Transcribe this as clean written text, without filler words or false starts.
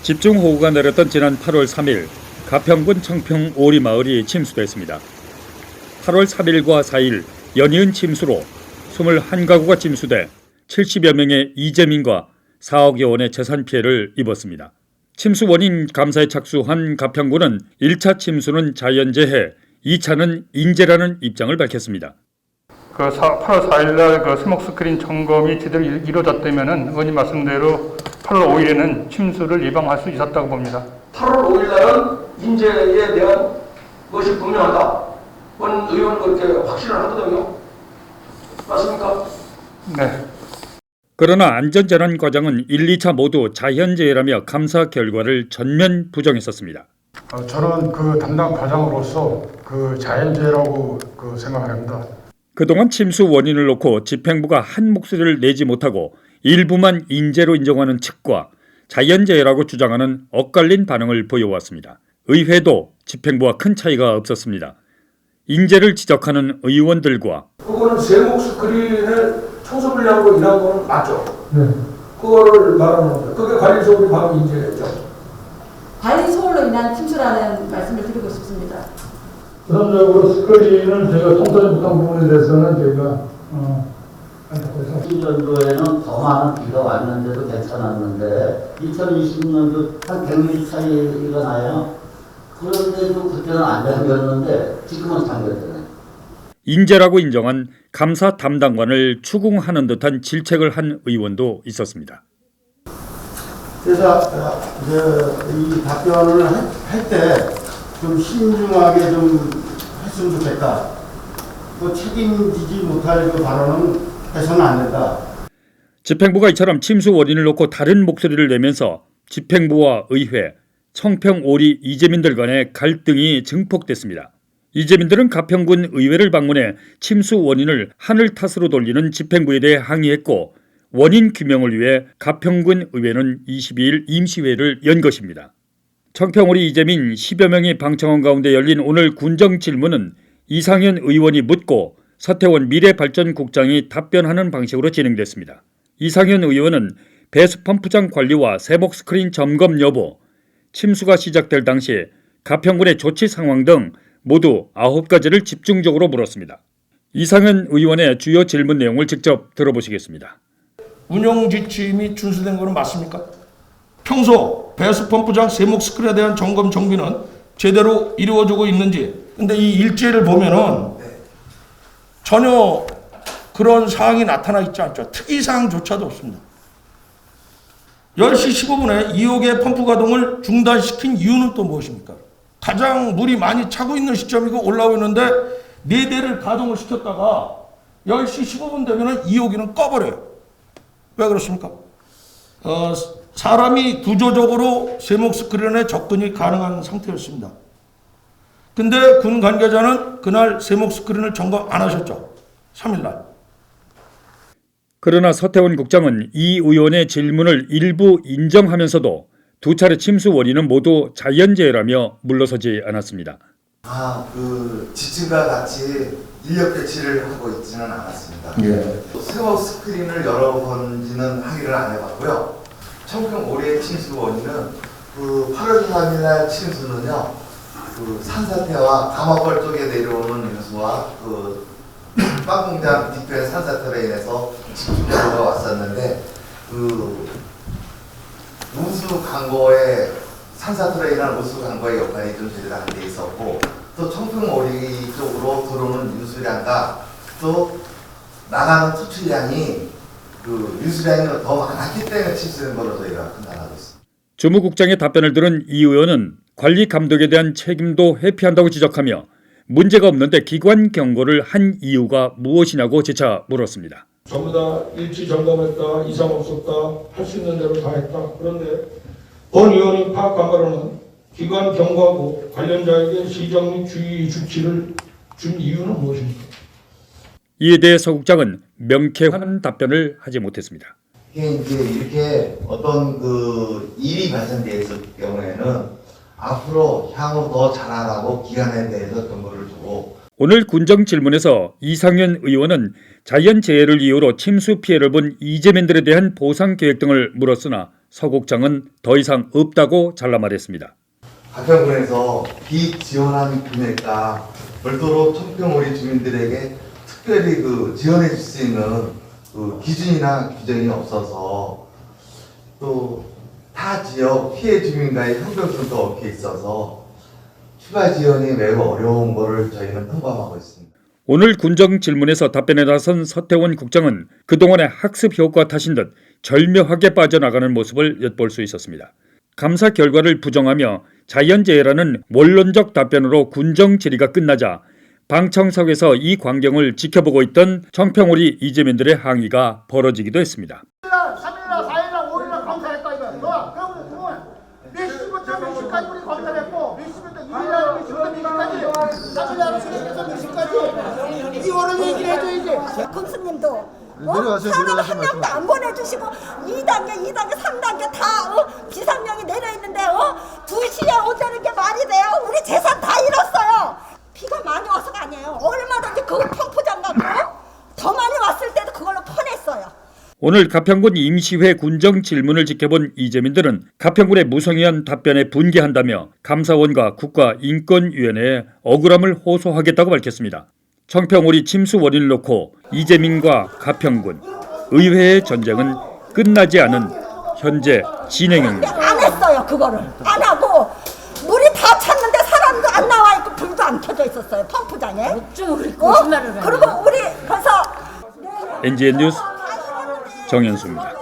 집중호우가 내렸던 지난 8월 3일 가평군 청평 오리마을이 침수됐습니다. 8월 3일과 4일 연이은 침수로 21가구가 침수돼 70여 명의 이재민과 4억여 원의 재산 피해를 입었습니다. 침수 원인 감사에 착수한 가평군은 1차 침수는 자연재해, 2차는 인재라는 입장을 밝혔습니다. 8월 4일날 스모크스크린 점검이 제대로 이루어졌다면 의원님 말씀대로 8월 5일에는 침수를 예방할 수 있었다고 봅니다. 8월 5일날은 인재에 대한 것이 분명하다. 원 의원 그렇게 확신을 하거든요. 맞습니까? 네. 그러나 안전재난 과장은 1, 2차 모두 자연재해라며 감사 결과를 전면 부정했었습니다. 저는 그 담당 과장으로서 자연재해라고 생각합니다. 그동안 침수 원인을 놓고 집행부가 한 목소리를 내지 못하고 일부만 인재로 인정하는 측과 자연재해라고 주장하는 엇갈린 반응을 보여왔습니다. 의회도 집행부와 큰 차이가 없었습니다. 인재를 지적하는 의원들과 그거는 세목스크린을 청소분량으로 일한 거는 맞죠? 네. 그거를 말하는 거예요. 그게 관리소울이 바로 인재죠. 관리소울로 인한 침수라는 말씀을 드리고 싶습니다. 우선적으로 스크린은 저희가 통과하지 못한 부분에 대해서는 저희가 20년도에는 더 많은 비가 왔는데도 괜찮았는데 2020년도 한 100mm 차이가 나요. 그런데도 그때는 안 잠겼는데 지금은 잠겼잖아요. 인재라고 인정한 감사 담당관을 추궁하는 듯한 질책을 한 의원도 있었습니다. 그래서 이 답변을 할 때 좀 신중하게 좀 했으면 좋겠다. 또 책임지지 못할 그 발언은 해서는 안 된다. 집행부가 이처럼 침수 원인을 놓고 다른 목소리를 내면서 집행부와 의회, 청평 오리 이재민들 간의 갈등이 증폭됐습니다. 이재민들은 가평군 의회를 방문해 침수 원인을 하늘 탓으로 돌리는 집행부에 대해 항의했고 원인 규명을 위해 가평군 의회는 22일 임시회를 연 것입니다. 청평오리 이재민 10여 명이 방청원 가운데 열린 오늘 군정 질문은 이상현 의원이 묻고 서태원 미래발전국장이 답변하는 방식으로 진행됐습니다. 이상현 의원은 배수 펌프장 관리와 세목 스크린 점검 여부, 침수가 시작될 당시 가평군의 조치 상황 등 모두 9가지를 집중적으로 물었습니다. 이상현 의원의 주요 질문 내용을 직접 들어보시겠습니다. 운영 지침이 준수된 것은 맞습니까? 평소 배수 펌프장 세목 스크린에 대한 점검 정비는 제대로 이루어지고 있는지. 근데 이 일지를 보면은 전혀 그런 사항이 나타나 있지 않죠. 특이사항조차도 없습니다. 10시 15분에 2호기의 펌프 가동을 중단시킨 이유는 또 무엇입니까? 가장 물이 많이 차고 있는 시점이고 올라오고 있는데 4대를 가동을 시켰다가 10시 15분 되면 2호기는 꺼버려요. 왜 그렇습니까? 사람이 구조적으로 세목 스크린에 접근이 가능한 상태였습니다. 근데 군 관계자는 그날 세목 스크린을 점검 안 하셨죠. 3일날. 그러나 서태원 국장은 이 의원의 질문을 일부 인정하면서도 두 차례 침수 원인은 모두 자연재해라며 물러서지 않았습니다. 지침과 같이 인력 배치를 하고 있지는 않았습니다. 예. 세워 스크린을 여러 번지는 항의를 안 해봤고요. 청평 올해의 침수 원인은 8월 3일날 침수는요, 산사태와 가마벌 쪽에 내려오는 유수와 빵공장 뒤편 산사태로 인해서 침수가 왔었는데 우수 강고의 산사태로 인한 우수 강고의 역할이 좀 제대로 안 돼 있었고 또 청평 오리 쪽으로 들어오는 유수량과 또 나가는 투출량이 유수량이 더 많았기 때문에 침수된 걸로 저희가 판단하고 있습니다. 주무국장의 답변을 들은 이 의원은 관리 감독에 대한 책임도 회피한다고 지적하며 문제가 없는데 기관 경고를 한 이유가 무엇이냐고 재차 물었습니다. 전부 다 일치 점검했다, 이상 없었다, 할 수 있는 대로 다 했다. 그런데 본 의원이 파악한 바로는 기관 경고하고 관련자에게 시정 및 주의 조치를 준 이유는 무엇입니까? 이에 대해 서 국장은 명쾌한 답변을 하지 못했습니다. 이게 이제 이렇게 어떤 일이 발생되어 있을 경우에는 앞으로 향후 더 잘하라고 기간에 대해서 경고를 주고 오늘 군정 질문에서 이상현 의원은 자연재해를 이유로 침수 피해를 본 이재민들에 대한 보상 계획 등을 물었으나 서 국장은 더 이상 없다고 잘라 말했습니다. 가평군에서 비지원한 금액과 별도로 청평오리 주민들에게 특별히 지원해 줄 수 있는 기준이나 규정이 없어서 또 타 지역 피해 주민과의 형평성도 얽혀 있어서 추가 지원이 매우 어려운 것을 저희는 통감하고 있습니다. 오늘 군정 질문에서 답변에 나선 서태원 국장은 그동안의 학습 효과 탓인 듯 절묘하게 빠져나가는 모습을 엿볼 수 있었습니다. 감사 결과를 부정하며 자연재해라는 원론적 답변으로 군정 질의가 끝나자 방청석에서 이 광경을 지켜보고 있던 청평오리 이재민들의 항의가 벌어지기도 했습니다. 3일날, 4일날, 5일날 검사했다 이거. 그러면 몇 시부터 몇 시까지 우리 검사했고 몇 시부터 1일날 몇 시부터 몇 시까지 3일날 3시부터 몇 시까지 이거를 얘기를 해줘야지. 군수님도 사람을 한 명도 안 보내주시고 2단계, 3단계 다 비상령이 내려있는데 2시에 온다는 게 말이 돼요? 우리 재산 다 잃었어요. 비가 많이 와서가 아니에요. 얼마든지 그 펌프장 갖고 더 많이 왔을 때도 그걸로 퍼냈어요. 오늘 가평군 임시회 군정 질문을 지켜본 이재민들은 가평군의 무성의한 답변에 분개한다며 감사원과 국가인권위원회에 억울함을 호소하겠다고 밝혔습니다. 청평오리 침수 원인을 놓고 이재민과 가평군, 의회의 전쟁은 끝나지 않은 현재 진행형입니다. 안 했어요. 그거를 안 하고 물이 다 찼는데 사람도 안 나와 있고 불도 안 켜져 있었어요. 펌프장에. 그리고 우리 벌써 NGN 뉴스 정현수입니다.